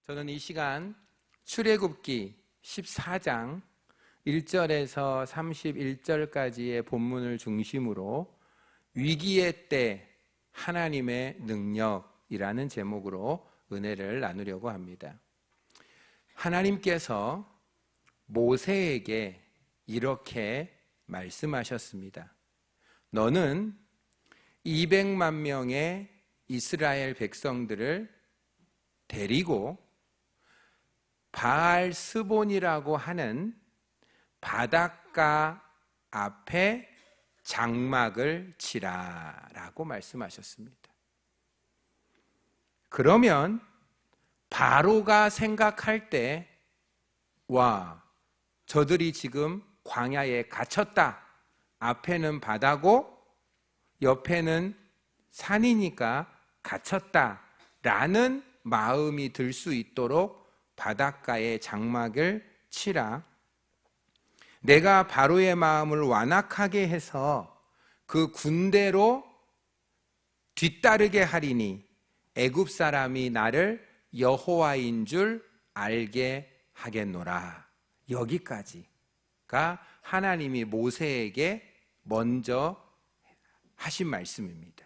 저는 이 시간 출애굽기 14장 1절에서 31절까지의 본문을 중심으로 위기의 때 하나님의 능력이라는 제목으로 은혜를 나누려고 합니다. 하나님께서 모세에게 이렇게 말씀하셨습니다. 너는 200만 명의 이스라엘 백성들을 데리고 바알 스본이라고 하는 바닷가 앞에 장막을 치라라고 말씀하셨습니다. 그러면 바로가 생각할 때, 와, 저들이 지금 광야에 갇혔다. 앞에는 바다고 옆에는 산이니까 갇혔다라는 마음이 들 수 있도록 바닷가에 장막을 치라. 내가 바로의 마음을 완악하게 해서 그 군대로 뒤따르게 하리니 애굽 사람이 나를 여호와인 줄 알게 하겠노라. 여기까지가 하나님이 모세에게 먼저 하신 말씀입니다.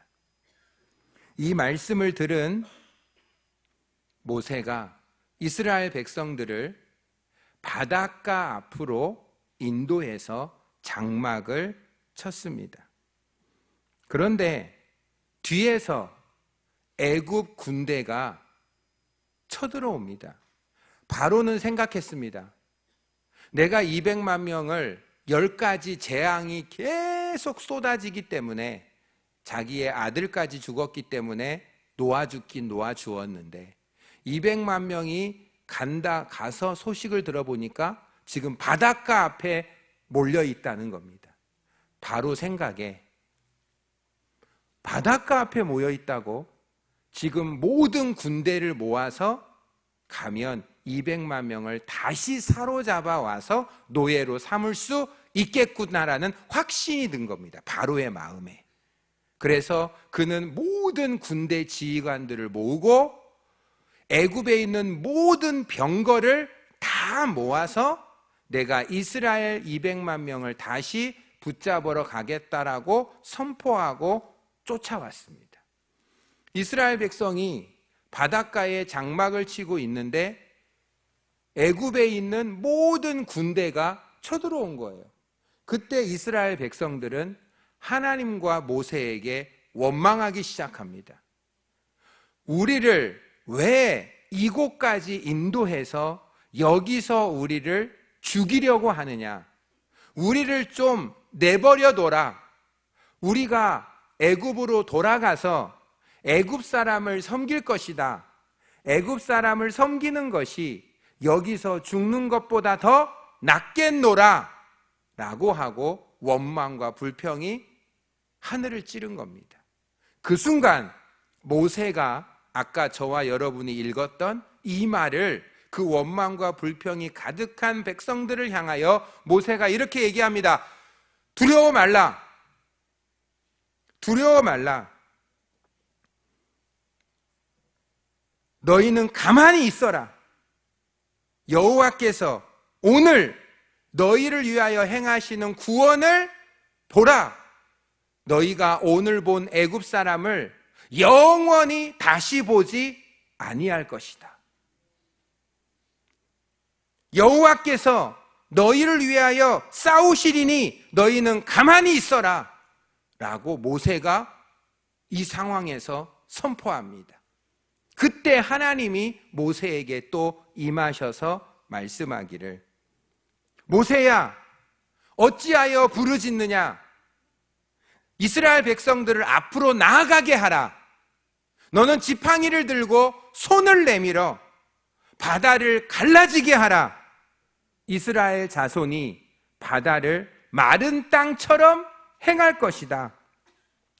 이 말씀을 들은 모세가 이스라엘 백성들을 바닷가 앞으로 인도해서 장막을 쳤습니다. 그런데 뒤에서 애굽 군대가 쳐들어옵니다. 바로는 생각했습니다. 내가 200만 명을 10가지 재앙이 계속 쏟아지기 때문에 자기의 아들까지 죽었기 때문에 놓아주긴 놓아주었는데 200만 명이 가서 소식을 들어보니까 지금 바닷가 앞에 몰려 있다는 겁니다. 바로 생각에 바닷가 앞에 모여 있다고 지금 모든 군대를 모아서 가면 200만 명을 다시 사로잡아 와서 노예로 삼을 수 있겠구나라는 확신이 든 겁니다. 바로의 마음에. 그래서 그는 모든 군대 지휘관들을 모으고 애굽에 있는 모든 병거를 다 모아서 내가 이스라엘 200만 명을 다시 붙잡으러 가겠다라고 선포하고 쫓아왔습니다. 이스라엘 백성이 바닷가에 장막을 치고 있는데 애굽에 있는 모든 군대가 쳐들어온 거예요. 그때 이스라엘 백성들은 하나님과 모세에게 원망하기 시작합니다. 우리를 왜 이곳까지 인도해서 여기서 우리를 죽이려고 하느냐? 우리를 좀 내버려 둬라. 우리가 애굽으로 돌아가서 애굽 사람을 섬길 것이다. 애굽 사람을 섬기는 것이 여기서 죽는 것보다 더 낫겠노라 라고 하고 원망과 불평이 하늘을 찌른 겁니다. 그 순간 모세가 아까 저와 여러분이 읽었던 이 말을 그 원망과 불평이 가득한 백성들을 향하여 모세가 이렇게 얘기합니다. 두려워 말라. 두려워 말라. 너희는 가만히 있어라. 여호와께서 오늘 너희를 위하여 행하시는 구원을 보라. 너희가 오늘 본 애굽 사람을 영원히 다시 보지 아니할 것이다. 여호와께서 너희를 위하여 싸우시리니 너희는 가만히 있어라 라고 모세가 이 상황에서 선포합니다. 그때 하나님이 모세에게 또 임하셔서 말씀하기를 모세야 어찌하여 부르짖느냐? 이스라엘 백성들을 앞으로 나아가게 하라. 너는 지팡이를 들고 손을 내밀어 바다를 갈라지게 하라. 이스라엘 자손이 바다를 마른 땅처럼 행할 것이다.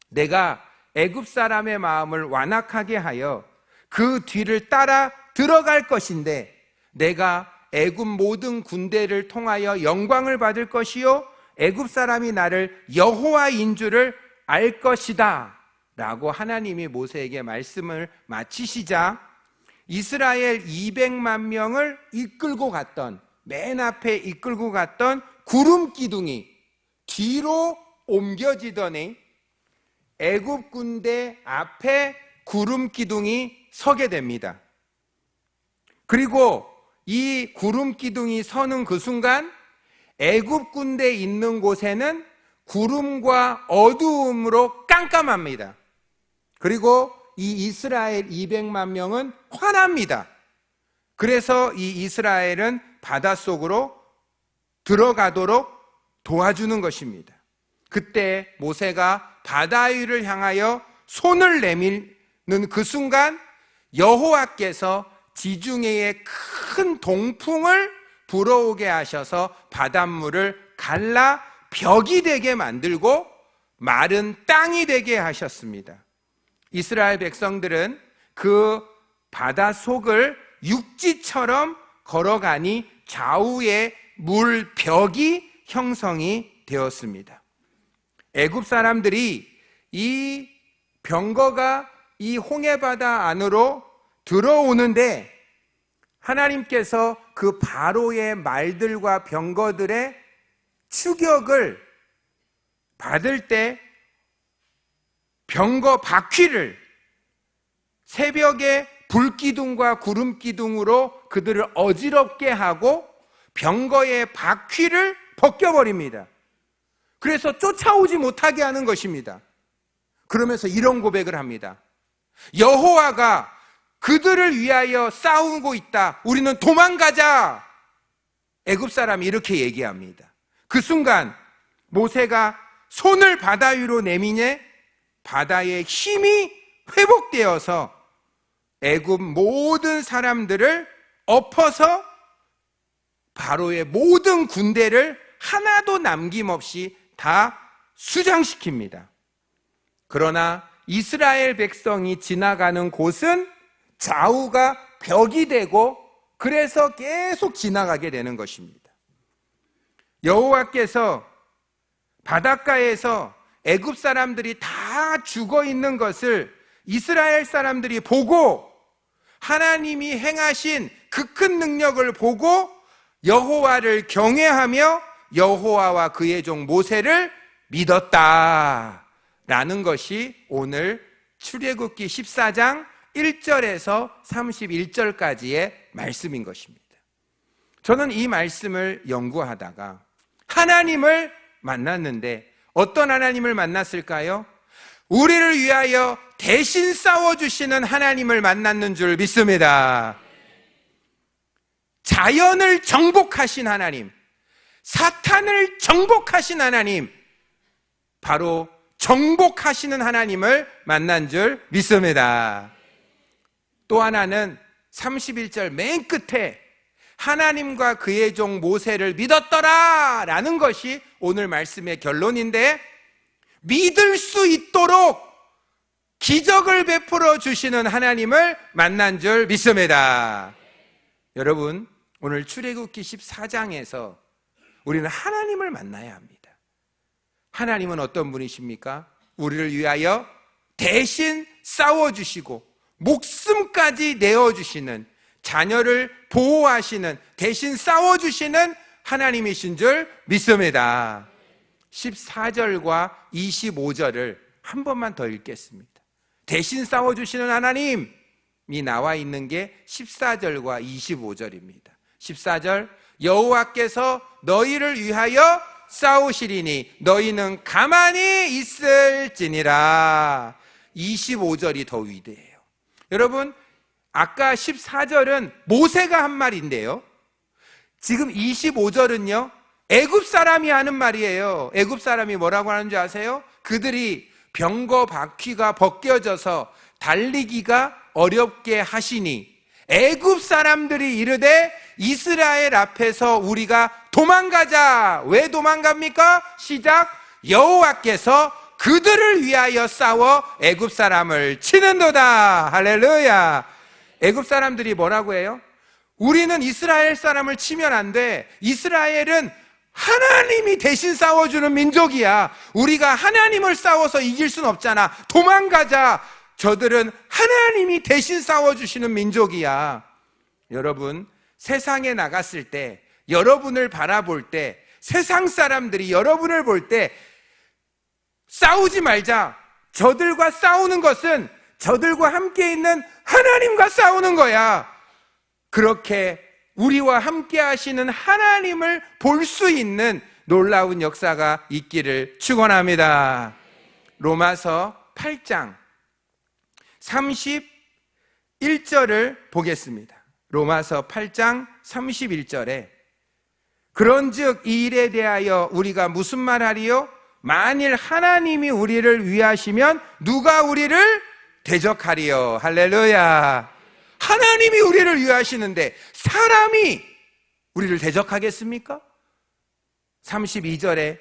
내가 애굽 사람의 마음을 완악하게 하여 그 뒤를 따라 들어갈 것인데 내가 애굽 모든 군대를 통하여 영광을 받을 것이요 애굽 사람이 나를 여호와인 줄을 알 것이다 라고 하나님이 모세에게 말씀을 마치시자 이스라엘 200만 명을 이끌고 갔던, 맨 앞에 이끌고 갔던 구름 기둥이 뒤로 옮겨지더니 애굽 군대 앞에 구름 기둥이 서게 됩니다. 그리고 이 구름 기둥이 서는 그 순간 애굽 군대 있는 곳에는 구름과 어두움으로 깜깜합니다. 그리고 이 이스라엘 200만 명은 화납니다. 그래서 이 이스라엘은 바닷속으로 들어가도록 도와주는 것입니다. 그때 모세가 바다 위를 향하여 손을 내미는 그 순간 여호와께서 지중해에 큰 동풍을 불어오게 하셔서 바닷물을 갈라 벽이 되게 만들고 마른 땅이 되게 하셨습니다. 이스라엘 백성들은 그 바닷속을 육지처럼 걸어가니 좌우에 물벽이 형성이 되었습니다. 애굽 사람들이 이 병거가 이 홍해바다 안으로 들어오는데 하나님께서 그 바로의 말들과 병거들의 추격을 받을 때 병거 바퀴를 새벽에 불기둥과 구름기둥으로 그들을 어지럽게 하고 병거의 바퀴를 벗겨버립니다. 그래서 쫓아오지 못하게 하는 것입니다. 그러면서 이런 고백을 합니다. 여호와가 그들을 위하여 싸우고 있다. 우리는 도망가자. 애굽 사람이 이렇게 얘기합니다. 그 순간 모세가 손을 바다 위로 내미니 바다의 힘이 회복되어서 애굽 모든 사람들을 엎어서 바로의 모든 군대를 하나도 남김없이 다 수장시킵니다. 그러나 이스라엘 백성이 지나가는 곳은 좌우가 벽이 되고 그래서 계속 지나가게 되는 것입니다. 여호와께서 바닷가에서 애굽 사람들이 다 죽어 있는 것을 이스라엘 사람들이 보고 하나님이 행하신 그 큰 능력을 보고 여호와를 경외하며 여호와와 그의 종 모세를 믿었다라는 것이 오늘 출애굽기 14장 1절에서 31절까지의 말씀인 것입니다. 저는 이 말씀을 연구하다가 하나님을 만났는데 어떤 하나님을 만났을까요? 우리를 위하여 대신 싸워주시는 하나님을 만났는 줄 믿습니다. 자연을 정복하신 하나님, 사탄을 정복하신 하나님, 바로 정복하시는 하나님을 만난 줄 믿습니다. 또 하나는 31절 맨 끝에 하나님과 그의 종 모세를 믿었더라 라는 것이 오늘 말씀의 결론인데, 믿을 수 있도록 기적을 베풀어 주시는 하나님을 만난 줄 믿습니다. 여러분, 오늘 출애굽기 14장에서 우리는 하나님을 만나야 합니다. 하나님은 어떤 분이십니까? 우리를 위하여 대신 싸워주시고 목숨까지 내어주시는, 자녀를 보호하시는, 대신 싸워주시는 하나님이신 줄 믿습니다. 14절과 25절을 한 번만 더 읽겠습니다. 대신 싸워주시는 하나님이 나와 있는 게 14절과 25절입니다. 14절, 여호와께서 너희를 위하여 싸우시리니 너희는 가만히 있을지니라. 25절이 더 위대해요. 여러분, 아까 14절은 모세가 한 말인데요, 지금 25절은요 애굽 사람이 하는 말이에요. 애굽 사람이 뭐라고 하는 줄 아세요? 그들이 병거 바퀴가 벗겨져서 달리기가 어렵게 하시니 애굽 사람들이 이르되 이스라엘 앞에서 우리가 도망가자. 왜 도망갑니까? 시작. 여호와께서 그들을 위하여 싸워 애굽 사람을 치는도다. 할렐루야. 애굽 사람들이 뭐라고 해요? 우리는 이스라엘 사람을 치면 안 돼. 이스라엘은 하나님이 대신 싸워주는 민족이야. 우리가 하나님을 싸워서 이길 순 없잖아. 도망가자. 저들은 하나님이 대신 싸워주시는 민족이야. 여러분, 세상에 나갔을 때, 여러분을 바라볼 때, 세상 사람들이 여러분을 볼 때 싸우지 말자. 저들과 싸우는 것은 저들과 함께 있는 하나님과 싸우는 거야. 그렇게 우리와 함께 하시는 하나님을 볼 수 있는 놀라운 역사가 있기를 축원합니다. 로마서 8장 31절을 보겠습니다. 로마서 8장 31절에 그런즉 이 일에 대하여 우리가 무슨 말하리요? 만일 하나님이 우리를 위하시면 누가 우리를 대적하리요? 할렐루야. 하나님이 우리를 위하시는데 사람이 우리를 대적하겠습니까? 32절에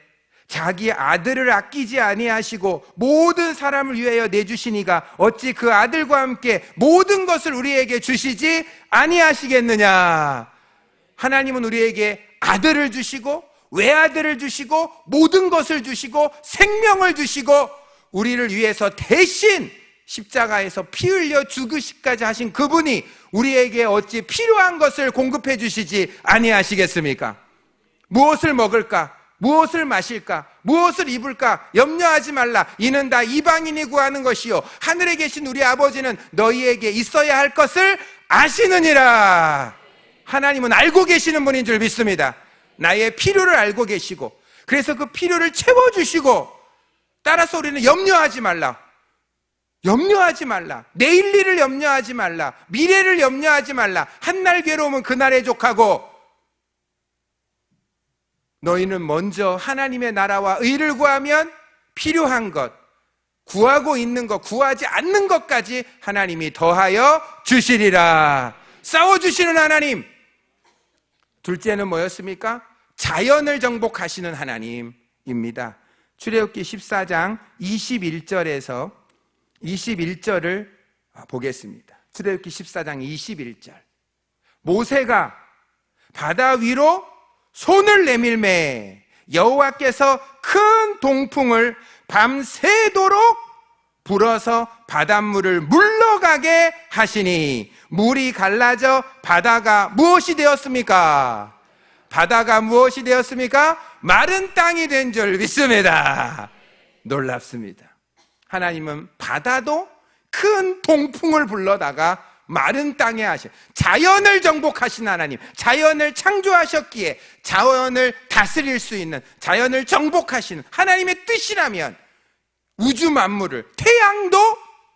자기 아들을 아끼지 아니하시고 모든 사람을 위하여 내주시니가 어찌 그 아들과 함께 모든 것을 우리에게 주시지 아니하시겠느냐. 하나님은 우리에게 아들을 주시고 외아들을 주시고 모든 것을 주시고 생명을 주시고 우리를 위해서 대신 십자가에서 피 흘려 죽으시기까지 하신 그분이 우리에게 어찌 필요한 것을 공급해 주시지 아니하시겠습니까? 무엇을 먹을까? 무엇을 마실까? 무엇을 입을까? 염려하지 말라. 이는 다 이방인이 구하는 것이요 하늘에 계신 우리 아버지는 너희에게 있어야 할 것을 아시느니라. 하나님은 알고 계시는 분인 줄 믿습니다. 나의 필요를 알고 계시고 그래서 그 필요를 채워주시고 따라서 우리는 염려하지 말라. 염려하지 말라. 내일 일을 염려하지 말라. 미래를 염려하지 말라. 한날 괴로움은 그날에 족하고 너희는 먼저 하나님의 나라와 의를 구하면 필요한 것, 구하고 있는 것, 구하지 않는 것까지 하나님이 더하여 주시리라. 싸워주시는 하나님. 둘째는 뭐였습니까? 자연을 정복하시는 하나님입니다. 출애굽기 14장 21절에서 21절을 보겠습니다. 출애굽기 14장 21절. 모세가 바다 위로 손을 내밀매 여호와께서 큰 동풍을 밤새도록 불어서 바닷물을 물러가게 하시니 물이 갈라져 바다가 무엇이 되었습니까? 바다가 무엇이 되었습니까? 마른 땅이 된 줄 믿습니다. 놀랍습니다. 하나님은 바다도 큰 동풍을 불러다가 마른 땅에 하신 자연을 정복하신 하나님, 자연을 창조하셨기에 자연을 다스릴 수 있는 자연을 정복하시는 하나님의 뜻이라면 우주 만물을 태양도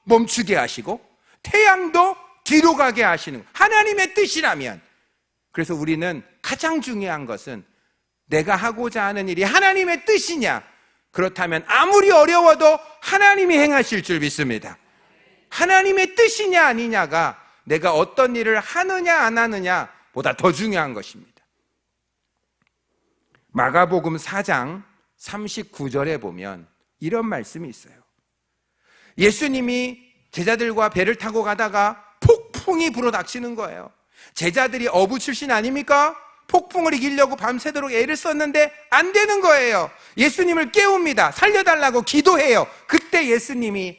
멈추게 하시고 태양도 뒤로 가게 하시는 하나님의 뜻이라면, 그래서 우리는 가장 중요한 것은 내가 하고자 하는 일이 하나님의 뜻이냐, 그렇다면 아무리 어려워도 하나님이 행하실 줄 믿습니다. 하나님의 뜻이냐 아니냐가 내가 어떤 일을 하느냐 안 하느냐 보다 더 중요한 것입니다. 마가복음 4장 39절에 보면 이런 말씀이 있어요. 예수님이 제자들과 배를 타고 가다가 폭풍이 불어닥치는 거예요. 제자들이 어부 출신 아닙니까? 폭풍을 이기려고 밤새도록 애를 썼는데 안 되는 거예요. 예수님을 깨웁니다. 살려달라고 기도해요. 그때 예수님이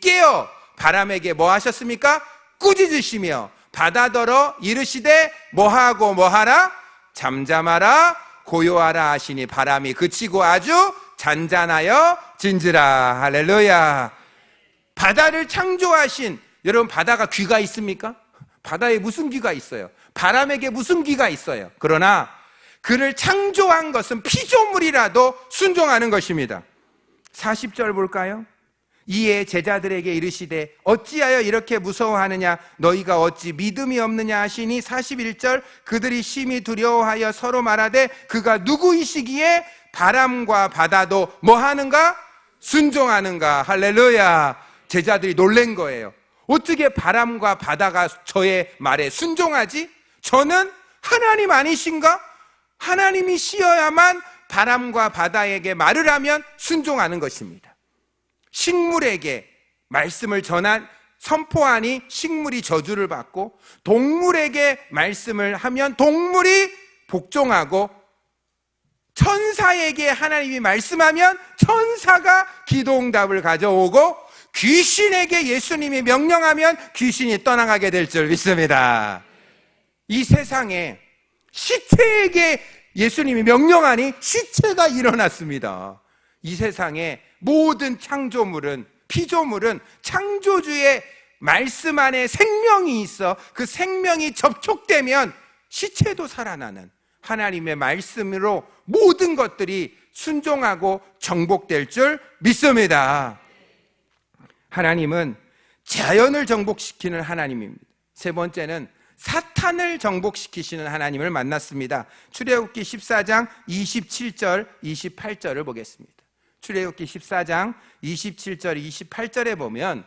깨어 바람에게 뭐 하셨습니까? 꾸짖으시며 바다더러 이르시되 뭐하고 뭐하라? 잠잠하라 고요하라 하시니 바람이 그치고 아주 잔잔하여 진지라. 할렐루야. 바다를 창조하신, 여러분 바다가 귀가 있습니까? 바다에 무슨 귀가 있어요? 바람에게 무슨 귀가 있어요? 그러나 그를 창조한 것은 피조물이라도 순종하는 것입니다. 40절 볼까요? 이에 제자들에게 이르시되 어찌하여 이렇게 무서워하느냐? 너희가 어찌 믿음이 없느냐 하시니 41절 그들이 심히 두려워하여 서로 말하되 그가 누구이시기에 바람과 바다도 뭐 하는가? 순종하는가? 할렐루야. 제자들이 놀란 거예요. 어떻게 바람과 바다가 저의 말에 순종하지? 저는 하나님 아니신가? 하나님이시어야만 바람과 바다에게 말을 하면 순종하는 것입니다. 식물에게 말씀을 선포하니 식물이 저주를 받고, 동물에게 말씀을 하면 동물이 복종하고, 천사에게 하나님이 말씀하면 천사가 기도응답을 가져오고, 귀신에게 예수님이 명령하면 귀신이 떠나가게 될 줄 믿습니다. 이 세상에 시체에게 예수님이 명령하니 시체가 일어났습니다. 이 세상에 모든 창조물은, 피조물은 창조주의 말씀 안에 생명이 있어 그 생명이 접촉되면 시체도 살아나는 하나님의 말씀으로 모든 것들이 순종하고 정복될 줄 믿습니다. 하나님은 자연을 정복시키는 하나님입니다. 세 번째는 사탄을 정복시키시는 하나님을 만났습니다. 출애굽기 14장 27절 28절을 보겠습니다. 출애굽기 14장 27절 28절에 보면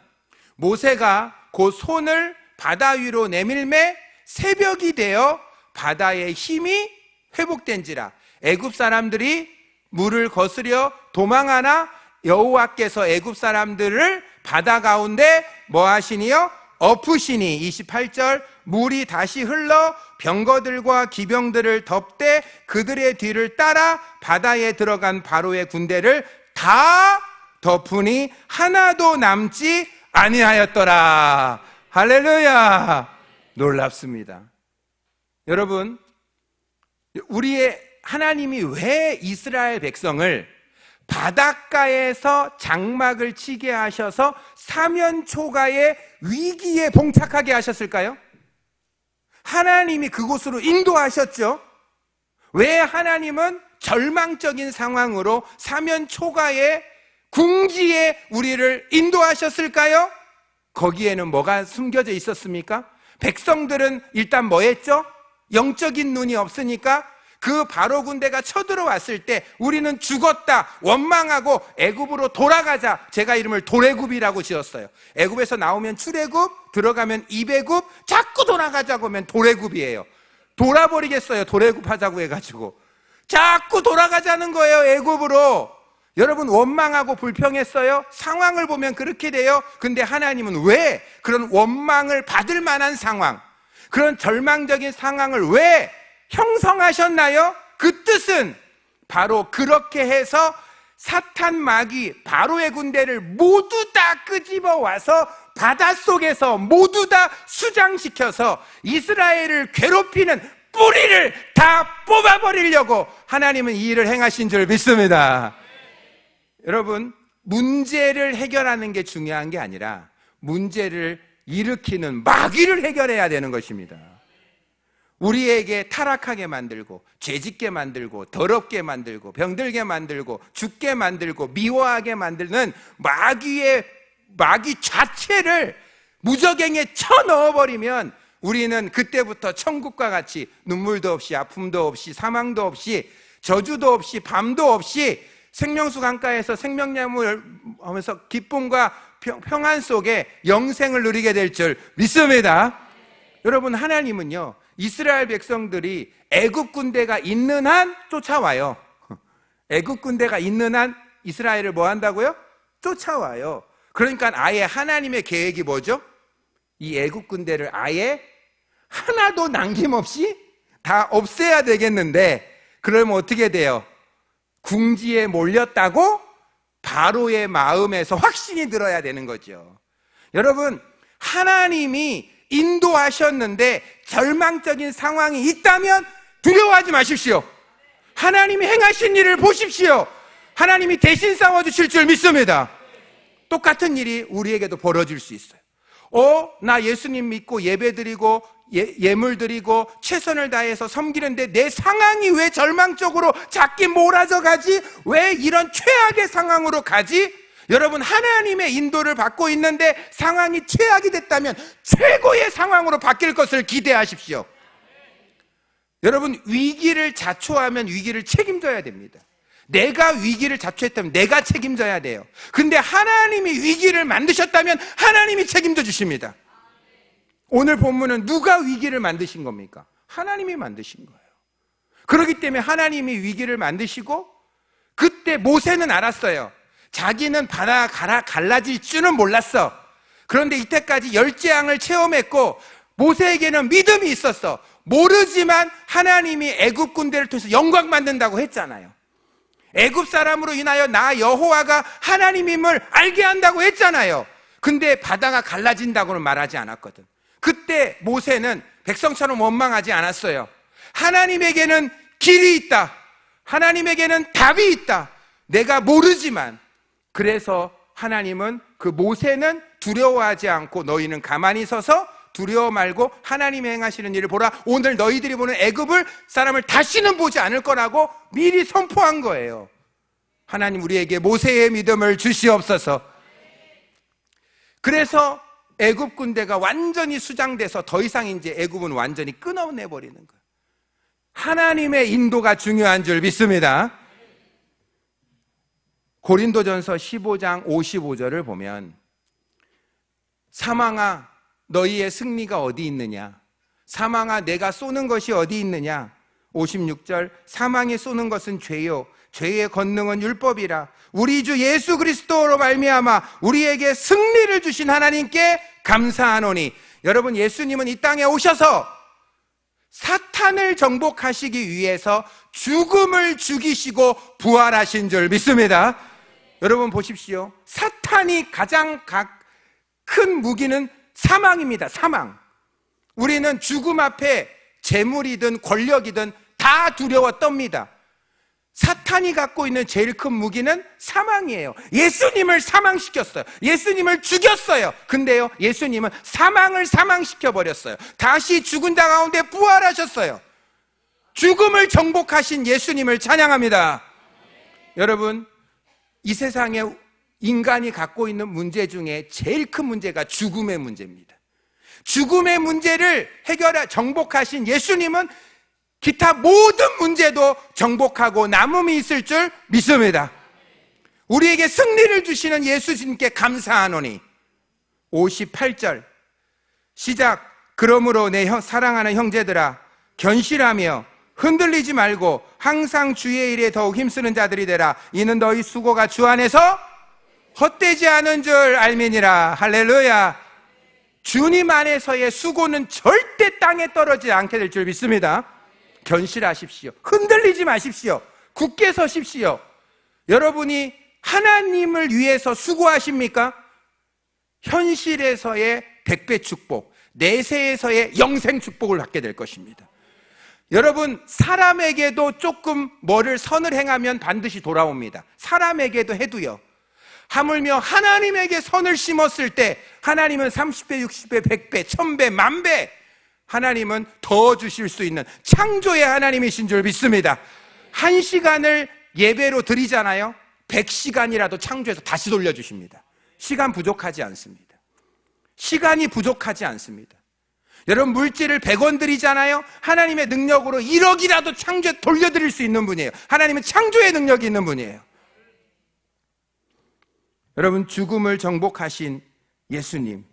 모세가 곧 손을 바다 위로 내밀매 새벽이 되어 바다의 힘이 회복된지라 애굽 사람들이 물을 거스려 도망하나 여호와께서 애굽 사람들을 바다 가운데 뭐 하시니요? 엎으시니 28절 물이 다시 흘러 병거들과 기병들을 덮되 그들의 뒤를 따라 바다에 들어간 바로의 군대를 다 덮으니 하나도 남지 아니하였더라. 할렐루야. 놀랍습니다. 여러분, 우리의 하나님이 왜 이스라엘 백성을 바닷가에서 장막을 치게 하셔서 사면초가의 위기에 봉착하게 하셨을까요? 하나님이 그곳으로 인도하셨죠. 왜 하나님은 절망적인 상황으로 사면초가의 궁지에 우리를 인도하셨을까요? 거기에는 뭐가 숨겨져 있었습니까? 백성들은 일단 뭐 했죠? 영적인 눈이 없으니까 그 바로 군대가 쳐들어왔을 때 우리는 죽었다 원망하고 애굽으로 돌아가자. 제가 이름을 도래굽이라고 지었어요. 애굽에서 나오면 출애굽, 들어가면 입애굽, 자꾸 돌아가자고 하면 도래굽이에요. 돌아버리겠어요. 도래굽 하자고 해가지고 자꾸 돌아가자는 거예요. 애굽으로. 여러분 원망하고 불평했어요? 상황을 보면 그렇게 돼요. 근데 하나님은 왜 그런 원망을 받을 만한 상황, 그런 절망적인 상황을 왜 형성하셨나요? 그 뜻은 바로 그렇게 해서 사탄 마귀 바로의 군대를 모두 다 끄집어 와서 바닷속에서 모두 다 수장시켜서 이스라엘을 괴롭히는 뿌리를 다 뽑아버리려고 하나님은 이 일을 행하신 줄 믿습니다. 여러분, 문제를 해결하는 게 중요한 게 아니라 문제를 일으키는 마귀를 해결해야 되는 것입니다. 우리에게 타락하게 만들고 죄짓게 만들고 더럽게 만들고 병들게 만들고 죽게 만들고 미워하게 만드는 마귀 자체를 무저갱에 쳐넣어버리면 우리는 그때부터 천국과 같이 눈물도 없이 아픔도 없이 사망도 없이 저주도 없이 밤도 없이 생명수 강가에서 생명나무를 하면서 기쁨과 평안 속에 영생을 누리게 될 줄 믿습니다. 여러분, 하나님은요 이스라엘 백성들이 애굽 군대가 있는 한 쫓아와요. 애굽 군대가 있는 한 이스라엘을 뭐 한다고요? 쫓아와요. 그러니까 아예 하나님의 계획이 뭐죠? 이 애굽 군대를 아예 하나도 남김없이 다 없애야 되겠는데 그러면 어떻게 돼요? 궁지에 몰렸다고 바로의 마음에서 확신이 들어야 되는 거죠. 여러분, 하나님이 인도하셨는데 절망적인 상황이 있다면 두려워하지 마십시오. 하나님이 행하신 일을 보십시오. 하나님이 대신 싸워주실 줄 믿습니다. 똑같은 일이 우리에게도 벌어질 수 있어요. 나 예수님 믿고 예배드리고 예물 드리고 최선을 다해서 섬기는데 내 상황이 왜 절망적으로 자꾸 몰아져 가지? 왜 이런 최악의 상황으로 가지? 여러분, 하나님의 인도를 받고 있는데 상황이 최악이 됐다면 최고의 상황으로 바뀔 것을 기대하십시오. 여러분, 위기를 자초하면 위기를 책임져야 됩니다. 내가 위기를 자초했다면 내가 책임져야 돼요. 근데 하나님이 위기를 만드셨다면 하나님이 책임져 주십니다. 오늘 본문은 누가 위기를 만드신 겁니까? 하나님이 만드신 거예요. 그렇기 때문에 하나님이 위기를 만드시고 그때 모세는 알았어요. 자기는 바다 갈라질 줄은 몰랐어. 그런데 이때까지 열재앙을 체험했고 모세에게는 믿음이 있었어. 모르지만 하나님이 애굽 군대를 통해서 영광 만든다고 했잖아요. 애굽 사람으로 인하여 나 여호와가 하나님임을 알게 한다고 했잖아요. 근데 바다가 갈라진다고는 말하지 않았거든. 그때 모세는 백성처럼 원망하지 않았어요. 하나님에게는 길이 있다. 하나님에게는 답이 있다. 내가 모르지만. 그래서 하나님은 그 모세는 두려워하지 않고 너희는 가만히 서서 두려워 말고 하나님이 행하시는 일을 보라. 오늘 너희들이 보는 애굽을 사람을 다시는 보지 않을 거라고 미리 선포한 거예요. 하나님 우리에게 모세의 믿음을 주시옵소서. 그래서 애굽 군대가 완전히 수장돼서 더 이상 이제 애굽은 완전히 끊어내버리는 거예요. 하나님의 인도가 중요한 줄 믿습니다. 고린도전서 15장 55절을 보면 사망아 너희의 승리가 어디 있느냐? 사망아 내가 쏘는 것이 어디 있느냐? 56절 사망이 쏘는 것은 죄요 죄의 권능은 율법이라. 우리 주 예수 그리스도로 말미암아 우리에게 승리를 주신 하나님께 감사하노니. 여러분 예수님은 이 땅에 오셔서 사탄을 정복하시기 위해서 죽음을 죽이시고 부활하신 줄 믿습니다. 여러분 보십시오. 사탄이 가장 큰 무기는 사망입니다. 사망. 우리는 죽음 앞에 재물이든 권력이든 다 두려워 떱니다. 사탄이 갖고 있는 제일 큰 무기는 사망이에요. 예수님을 사망시켰어요. 예수님을 죽였어요. 근데요 예수님은 사망을 사망시켜버렸어요. 다시 죽은 자 가운데 부활하셨어요. 죽음을 정복하신 예수님을 찬양합니다. 여러분 이 세상에 인간이 갖고 있는 문제 중에 제일 큰 문제가 죽음의 문제입니다. 죽음의 문제를 정복하신 예수님은 기타 모든 문제도 정복하고 남음이 있을 줄 믿습니다. 우리에게 승리를 주시는 예수님께 감사하노니. 58절 시작. 그러므로 내 사랑하는 형제들아 견실하며 흔들리지 말고 항상 주의 일에 더욱 힘쓰는 자들이 되라. 이는 너희 수고가 주 안에서 헛되지 않은 줄 알미니라. 할렐루야. 주님 안에서의 수고는 절대 땅에 떨어지지 않게 될 줄 믿습니다. 견실하십시오. 흔들리지 마십시오. 굳게 서십시오. 여러분이 하나님을 위해서 수고하십니까? 현실에서의 100배 축복, 내세에서의 영생 축복을 받게 될 것입니다. 여러분 사람에게도 조금 뭐를 선을 행하면 반드시 돌아옵니다. 사람에게도 해도요. 하물며 하나님에게 선을 심었을 때 하나님은 30배, 60배, 100배, 1000배, 만배 하나님은 더 주실 수 있는 창조의 하나님이신 줄 믿습니다. 1시간을 예배로 드리잖아요. 100시간이라도 창조해서 다시 돌려주십니다. 시간 부족하지 않습니다. 시간이 부족하지 않습니다. 여러분 물질을 100원 드리잖아요. 하나님의 능력으로 1억이라도 창조해 돌려드릴 수 있는 분이에요. 하나님은 창조의 능력이 있는 분이에요. 여러분 죽음을 정복하신 예수님,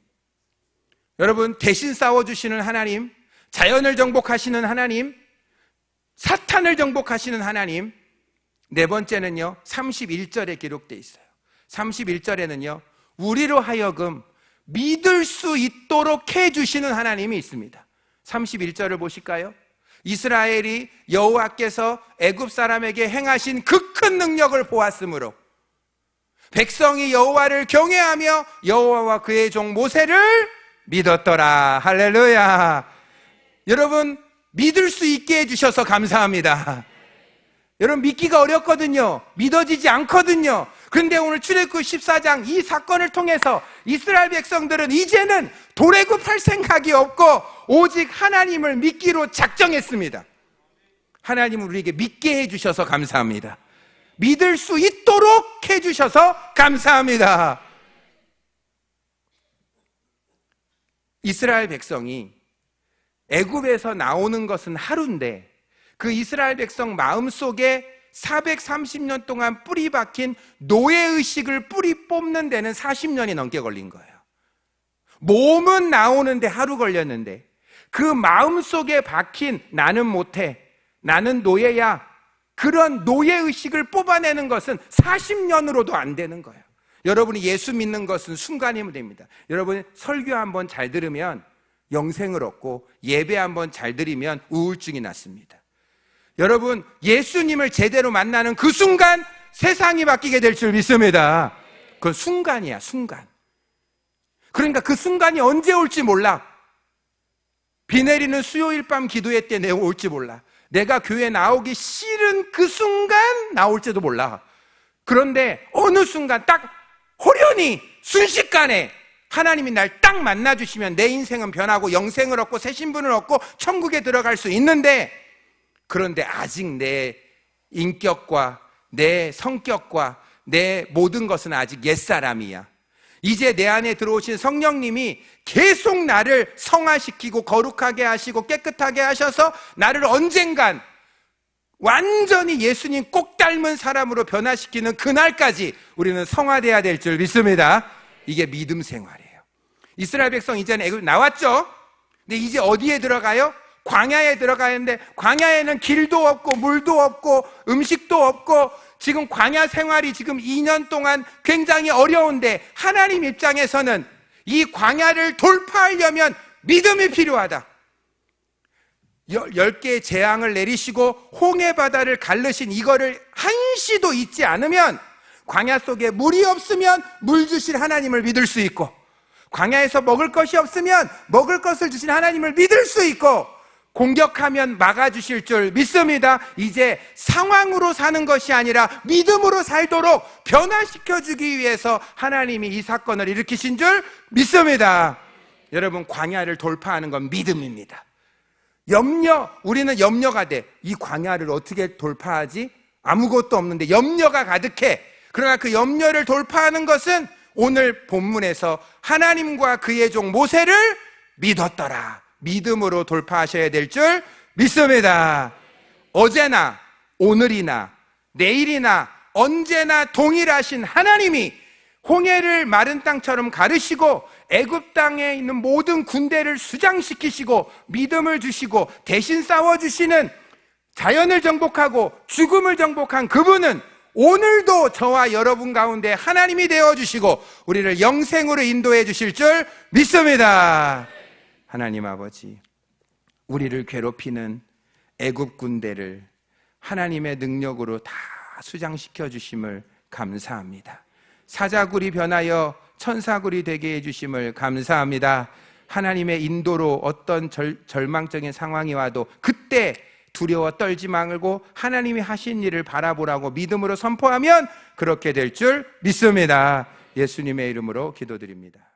여러분 대신 싸워주시는 하나님, 자연을 정복하시는 하나님, 사탄을 정복하시는 하나님. 네 번째는요 31절에 기록되어 있어요. 31절에는요 우리로 하여금 믿을 수 있도록 해주시는 하나님이 있습니다. 31절을 보실까요? 이스라엘이 여호와께서 애굽 사람에게 행하신 그 큰 능력을 보았으므로 백성이 여호와를 경외하며 여호와와 그의 종 모세를 믿었더라. 할렐루야. 여러분 믿을 수 있게 해주셔서 감사합니다. 여러분 믿기가 어렵거든요. 믿어지지 않거든요. 그런데 오늘 출애굽 14장 이 사건을 통해서 이스라엘 백성들은 이제는 도래굽할 생각이 없고 오직 하나님을 믿기로 작정했습니다. 하나님은 우리에게 믿게 해주셔서 감사합니다. 믿을 수 있도록 해주셔서 감사합니다. 이스라엘 백성이 애굽에서 나오는 것은 하루인데 그 이스라엘 백성 마음속에 430년 동안 뿌리 박힌 노예의식을 뿌리 뽑는 데는 40년이 넘게 걸린 거예요. 몸은 나오는데 하루 걸렸는데 그 마음속에 박힌 나는 못해, 나는 노예야, 그런 노예의식을 뽑아내는 것은 40년으로도 안 되는 거예요. 여러분이 예수 믿는 것은 순간이면 됩니다. 여러분 설교 한번 잘 들으면 영생을 얻고 예배 한번 잘 드리면 우울증이 낫습니다. 여러분 예수님을 제대로 만나는 그 순간 세상이 바뀌게 될 줄 믿습니다. 그건 순간이야, 순간. 그러니까 그 순간이 언제 올지 몰라. 비 내리는 수요일 밤 기도회 때 내가 올지 몰라. 내가 교회 나오기 싫은 그 순간 나올지도 몰라. 그런데 어느 순간 딱 호련히 순식간에 하나님이 날 딱 만나주시면 내 인생은 변하고 영생을 얻고 새 신분을 얻고 천국에 들어갈 수 있는데, 그런데 아직 내 인격과 내 성격과 내 모든 것은 아직 옛사람이야. 이제 내 안에 들어오신 성령님이 계속 나를 성화시키고 거룩하게 하시고 깨끗하게 하셔서 나를 언젠간 완전히 예수님 꼭 닮은 사람으로 변화시키는 그날까지 우리는 성화돼야 될 줄 믿습니다. 이게 믿음 생활이에요. 이스라엘 백성 이제는 애굽 나왔죠? 근데 이제 어디에 들어가요? 광야에 들어가는데, 광야에는 길도 없고 물도 없고 음식도 없고 지금 광야 생활이 지금 2년 동안 굉장히 어려운데, 하나님 입장에서는 이 광야를 돌파하려면 믿음이 필요하다. 10개의 재앙을 내리시고 홍해 바다를 가르신 이거를 한시도 잊지 않으면, 광야 속에 물이 없으면 물 주실 하나님을 믿을 수 있고, 광야에서 먹을 것이 없으면 먹을 것을 주신 하나님을 믿을 수 있고, 공격하면 막아주실 줄 믿습니다. 이제 상황으로 사는 것이 아니라 믿음으로 살도록 변화시켜주기 위해서 하나님이 이 사건을 일으키신 줄 믿습니다. 여러분, 광야를 돌파하는 건 믿음입니다. 우리는 염려가 돼. 이 광야를 어떻게 돌파하지? 아무것도 없는데 염려가 가득해. 그러나 그 염려를 돌파하는 것은 오늘 본문에서 하나님과 그의 종 모세를 믿었더라. 믿음으로 돌파하셔야 될 줄 믿습니다. 어제나 오늘이나 내일이나 언제나 동일하신 하나님이 홍해를 마른 땅처럼 가르시고 애굽 땅에 있는 모든 군대를 수장시키시고 믿음을 주시고 대신 싸워주시는, 자연을 정복하고 죽음을 정복한 그분은 오늘도 저와 여러분 가운데 하나님이 되어주시고 우리를 영생으로 인도해 주실 줄 믿습니다. 하나님 아버지, 우리를 괴롭히는 애굽 군대를 하나님의 능력으로 다 수장시켜 주심을 감사합니다. 사자굴이 변하여 천사굴이 되게 해주심을 감사합니다. 하나님의 인도로 어떤 절망적인 상황이 와도 그때 두려워 떨지 말고 하나님이 하신 일을 바라보라고 믿음으로 선포하면 그렇게 될 줄 믿습니다. 예수님의 이름으로 기도드립니다.